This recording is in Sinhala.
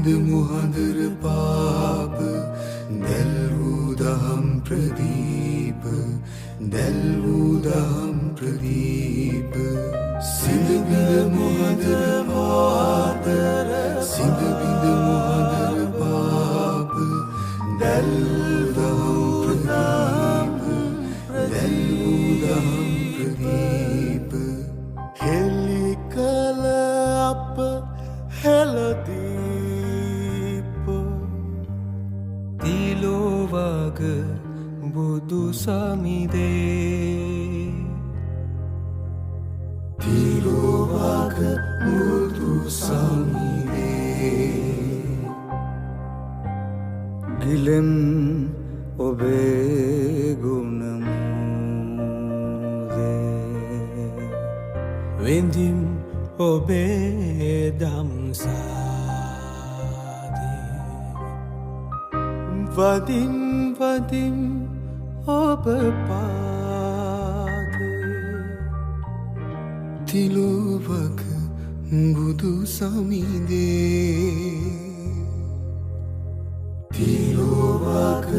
මුහඳර පාප දැල් වූ දහම් ප්‍රදීප දැල් වූ දහම් ප්‍රදීප සිඳ බිඳ මුහඳර පාප සිඳ බිඳ මුහඳර පාප දැල් වූ දහම් ප්‍රදීප දැල් වූ දහම් ප්‍රදීප හෙළි කළ අප හෙළදීප තිලෝවග බුදු සමිදේ තිලෝවග බුදු සමිදේ ගිලෙම් ඔබේ ගුණ මුදේ වෙන්දිම් ඔබේ දම්සාදේ වදින් වදින් ඔබ පාදේ තිලෝවග බුදු සමිදේ තිලෝවග